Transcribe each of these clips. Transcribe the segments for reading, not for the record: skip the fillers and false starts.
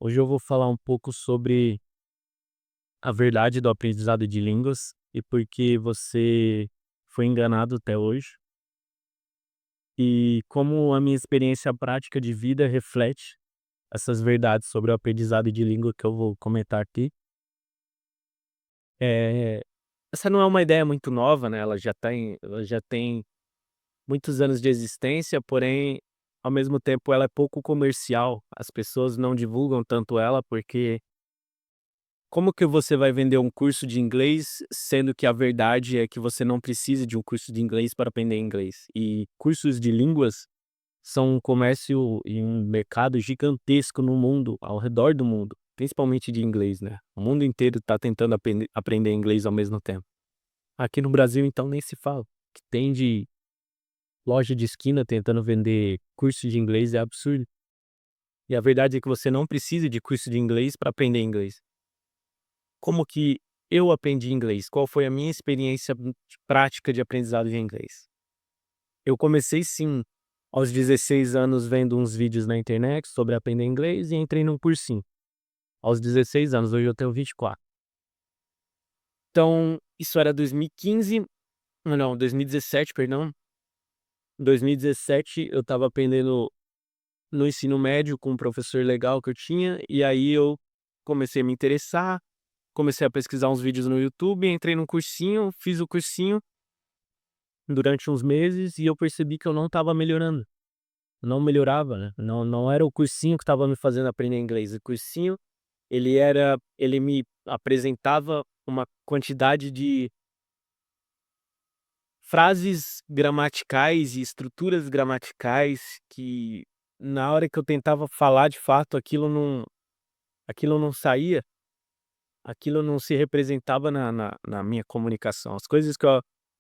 Hoje eu vou falar um pouco sobre a verdade do aprendizado de línguas e por que você foi enganado até hoje, e como a minha experiência prática de vida reflete essas verdades sobre o aprendizado de língua que eu vou comentar aqui. Eh, Essa não é uma ideia muito nova, né, ela já tem muitos anos de existência, porém, ao mesmo tempo ela é pouco comercial. As pessoas não divulgam tanto ela, porque como que você vai vender um curso de inglês, sendo que a verdade é que você não precisa de um curso de inglês para aprender inglês? E cursos de línguas são um comércio e um mercado gigantesco no mundo, ao redor do mundo, principalmente de inglês, né? O mundo inteiro está tentando aprender inglês ao mesmo tempo. Aqui no Brasil, então, nem se fala. O que tem de loja de esquina tentando vender curso de inglês é absurdo. E a verdade é que você não precisa de curso de inglês para aprender inglês. Como que eu aprendi inglês? Qual foi a minha experiência prática de aprendizado de inglês? Eu comecei sim, aos 16 anos vendo uns vídeos na internet sobre aprender inglês e entrei num cursinho. Aos 16 anos, hoje eu tenho 24. Então, isso era 2015, não, 2017, perdão. Em 2017 eu estava aprendendo no ensino médio com um professor legal que eu tinha, e aí eu comecei a me interessar, comecei a pesquisar uns vídeos no YouTube, entrei num cursinho, fiz o cursinho durante uns meses e eu percebi que eu não estava melhorando, não melhorava, né, não era o cursinho que estava me fazendo aprender inglês, o cursinho, ele me apresentava uma quantidade de frases gramaticais e estruturas gramaticais que, na hora que eu tentava falar de fato, aquilo não saía, aquilo não se representava na minha comunicação. As coisas que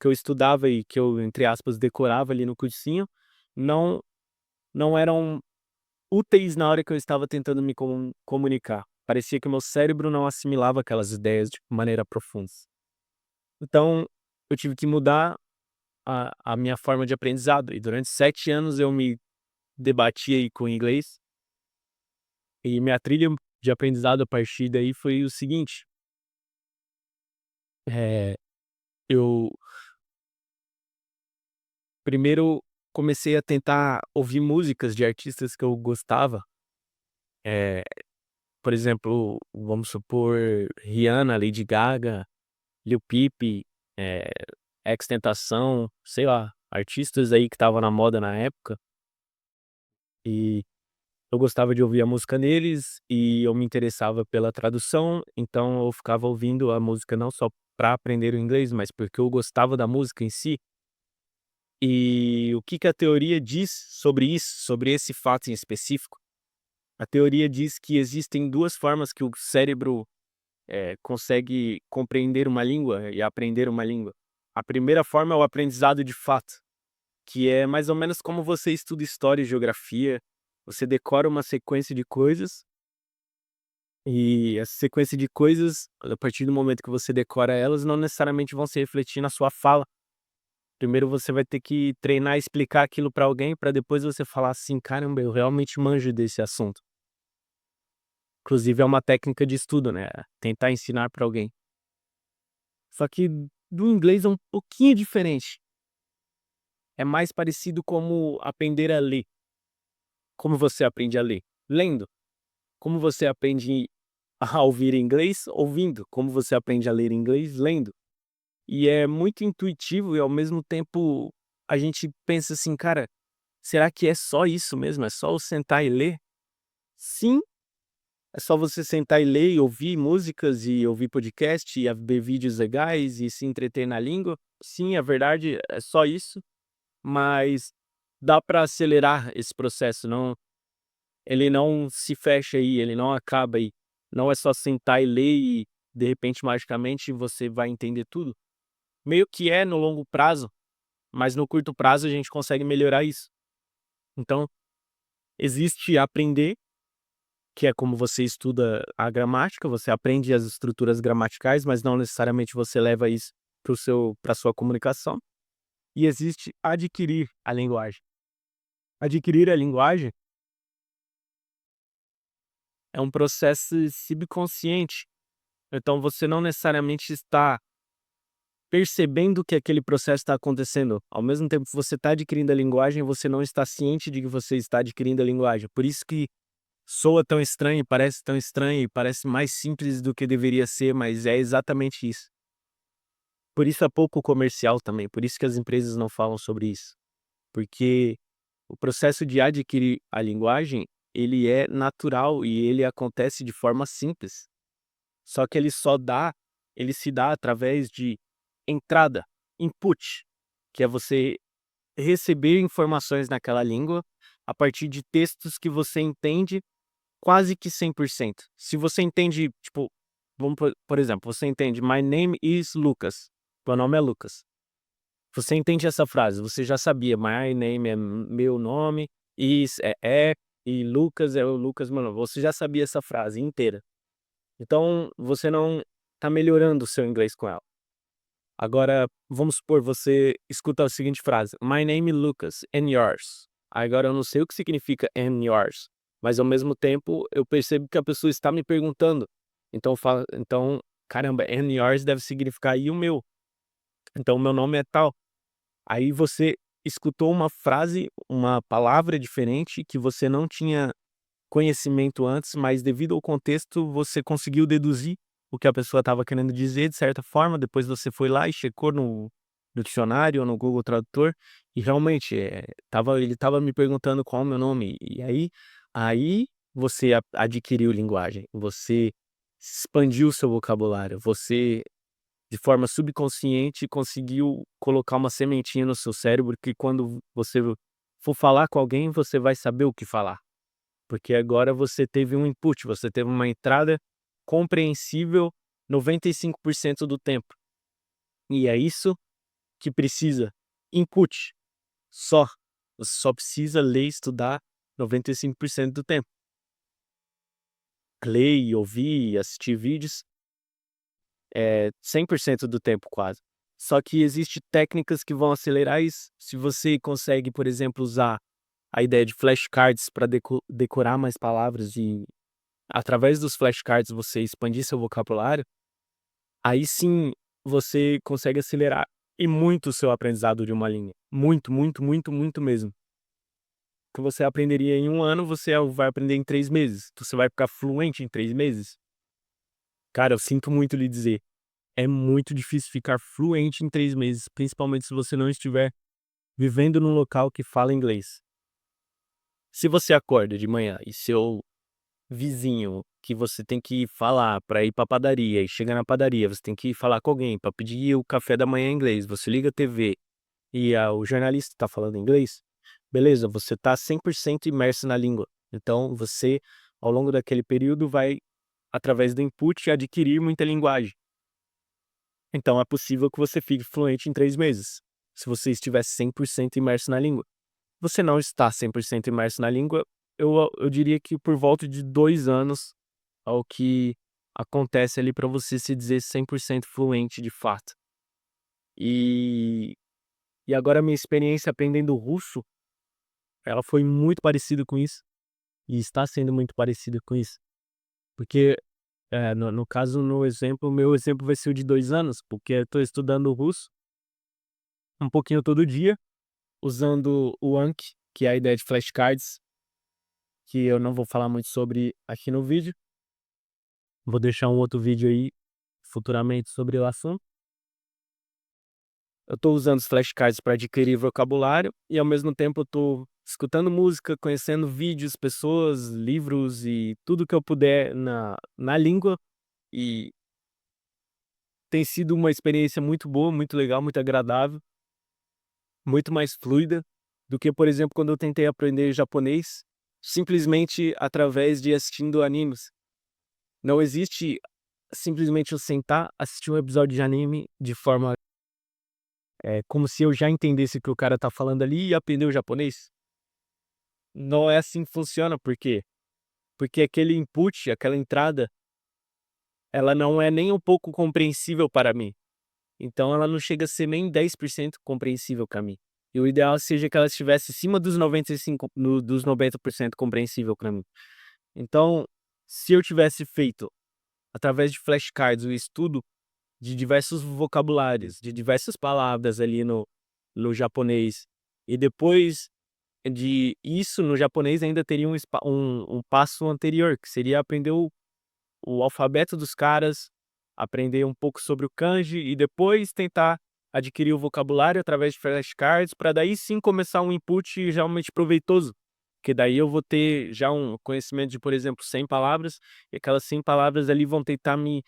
eu estudava e que eu, entre aspas, "decorava" ali no cursinho, não não eram úteis na hora que eu estava tentando me comunicar. Parecia que o meu cérebro não assimilava aquelas ideias de maneira profunda. Então, eu tive que mudar a minha forma de aprendizado, e durante 7 anos eu me debati aí com o inglês, e minha trilha de aprendizado a partir daí foi o seguinte: eh, eu primeiro comecei a tentar ouvir músicas de artistas que eu gostava, eh, por exemplo, vamos supor, Rihanna, Lady Gaga, Lil Peep, eh, XXXTentacion, sei lá, artistas aí que estavam na moda na época, e eu gostava de ouvir a música deles, e eu me interessava pela tradução, então eu ficava ouvindo a música não só para aprender o inglês, mas porque eu gostava da música em si. E o que que a teoria diz sobre isso, sobre esse fato em específico? A teoria diz que existem 2 formas que o cérebro, consegue compreender uma língua e aprender uma língua. A primeira forma é o aprendizado de fato, que é mais ou menos como você estuda história e geografia. Você decora uma sequência de coisas, e essa sequência de coisas, a partir do momento que você decora elas, não necessariamente vão se refletir na sua fala. Primeiro você vai ter que treinar e explicar aquilo para alguém, para depois você falar assim: "Caramba, eu realmente manjo desse assunto". Inclusive é uma técnica de estudo, né, tentar ensinar para alguém. Só que do inglês é um pouquinho diferente, é mais parecido como aprender a ler. Como você aprende a ler? Lendo. Como você aprende a ouvir inglês? Ouvindo. Como você aprende a ler inglês? Lendo. E é muito intuitivo e, ao mesmo tempo, a gente pensa assim: "Cara, será que é só isso mesmo? É só eu sentar e ler?" Sim, é só você sentar e ler e ouvir músicas e ouvir podcast e ver vídeos legais e se entreter na língua. Sim, é verdade, é só isso, mas dá para acelerar esse processo, não, ele não se fecha aí, ele não acaba aí. Não é só sentar e ler e, de repente, magicamente, você vai entender tudo. Meio que é no longo prazo, mas no curto prazo a gente consegue melhorar isso. Então, existe aprender, que é como você estuda a gramática, você aprende as estruturas gramaticais, mas não necessariamente você leva isso para sua comunicação. E existe adquirir a linguagem. Adquirir a linguagem é um processo subconsciente. Então você não necessariamente está percebendo que aquele processo está acontecendo. Ao mesmo tempo que você está adquirindo a linguagem, você não está ciente de que você está adquirindo a linguagem. Por isso que soa tão estranho e parece mais simples do que deveria ser, mas é exatamente isso. Por isso é pouco comercial também, por isso que as empresas não falam sobre isso. Porque o processo de adquirir a linguagem, ele é natural e ele acontece de forma simples. Só que ele se dá através de entrada, input, que é você receber informações naquela língua a partir de textos que você entende quase que 100%. Se você entende, tipo, vamos por exemplo, você entende "My name is Lucas", meu nome é Lucas. Você entende essa frase, você já sabia, "My name" é meu nome, "is" e "Lucas" é o Lucas meu nome. Você já sabia essa frase inteira. Então, você não está melhorando o seu inglês com ela. Agora, vamos supor, você escuta a seguinte frase: "My name is Lucas, and yours?". Agora eu não sei o que significa "and yours", mas ao mesmo tempo eu percebo que a pessoa está me perguntando. Então, caramba, "and yours" deve significar "e o meu?". Então o meu nome é tal. Aí você escutou uma frase, uma palavra diferente que você não tinha conhecimento antes, mas devido ao contexto você conseguiu deduzir o que a pessoa estava querendo dizer de certa forma, depois você foi lá e checou no dicionário ou no Google Tradutor, e realmente, ele estava me perguntando qual é o meu nome, e aí você adquiriu linguagem, você expandiu o seu vocabulário, você, de forma subconsciente, conseguiu colocar uma sementinha no seu cérebro que quando você for falar com alguém, você vai saber o que falar. Porque agora você teve um input, você teve uma entrada compreensível 95% do tempo. E é isso que precisa. Input, só. Você só precisa ler e estudar 95% do tempo. Ler, ouvir, assistir vídeos, 100% do tempo quase. Só que existe técnicas que vão acelerar isso. Se você consegue, por exemplo, usar a ideia de flashcards para decorar mais palavras e através dos flashcards você expandir seu vocabulário, aí sim você consegue acelerar e muito o seu aprendizado de uma língua. Muito, muito, muito, muito mesmo. O que você aprenderia em 1 ano, você vai aprender em 3 meses. Você vai ficar fluente em 3 meses? Cara, eu sinto muito lhe dizer, é muito difícil ficar fluente em 3 meses, principalmente se você não estiver vivendo num local que fala inglês. Se você acorda de manhã e seu vizinho que você tem que falar para ir pra padaria e chega na padaria, você tem que falar com alguém para pedir o café da manhã em inglês, você liga a TV e o jornalista está falando inglês, beleza, você está 100% imerso na língua. Então você, ao longo daquele período, vai, através do input, adquirir muita linguagem. Então é possível que você fique fluente em 3 meses, se você estiver 100% imerso na língua. Você não está 100% imerso na língua, eu diria que por volta de 2 anos ao que acontece ali para você se dizer 100% fluente de fato. E e agora a minha experiência aprendendo russo, ela foi muito parecida com isso, e está sendo muito parecida com isso. Porque, no caso, no exemplo, o meu exemplo vai ser o de 2 anos, porque eu estou estudando russo um pouquinho todo dia, usando o Anki, que é a ideia de flashcards, que eu não vou falar muito sobre aqui no vídeo. Vou deixar um outro vídeo aí futuramente sobre o assunto. Eu estou usando os flashcards para adquirir vocabulário e ao mesmo tempo eu estou escutando música, conhecendo vídeos, pessoas, livros e tudo que eu puder na língua, e tem sido uma experiência muito boa, muito legal, muito agradável, muito mais fluida do que, por exemplo, quando eu tentei aprender japonês, simplesmente através de assistindo animes. Não existe simplesmente eu sentar, assistir um episódio de anime de forma, como se eu já entendesse o que o cara tá falando ali e aprender o japonês. Não é assim que funciona, por quê? Porque aquele input, aquela entrada, ela não é nem um pouco compreensível para mim. Então ela não chega a ser nem 10% compreensível para mim. E o ideal seja que ela estivesse acima dos 95 dos 90% compreensível para mim. Então, Se eu tivesse feito, através de flashcards, o estudo de diversos vocabulários, de diversas palavras ali no japonês, e depois de isso no japonês ainda teria um passo anterior, que seria aprender o alfabeto dos caras, aprender um pouco sobre o kanji e depois tentar adquirir o vocabulário através de flashcards, para daí sim começar um input realmente proveitoso, porque daí eu vou ter já um conhecimento de, por exemplo, 100 palavras, e aquelas 100 palavras ali vão tentar me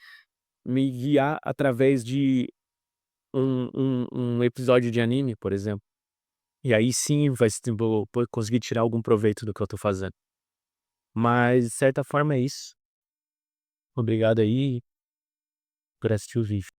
guiar através de um episódio de anime, por exemplo. E aí sim vou conseguir tirar algum proveito do que eu tô fazendo. Mas de certa forma é isso. Obrigado aí por assistir o vídeo.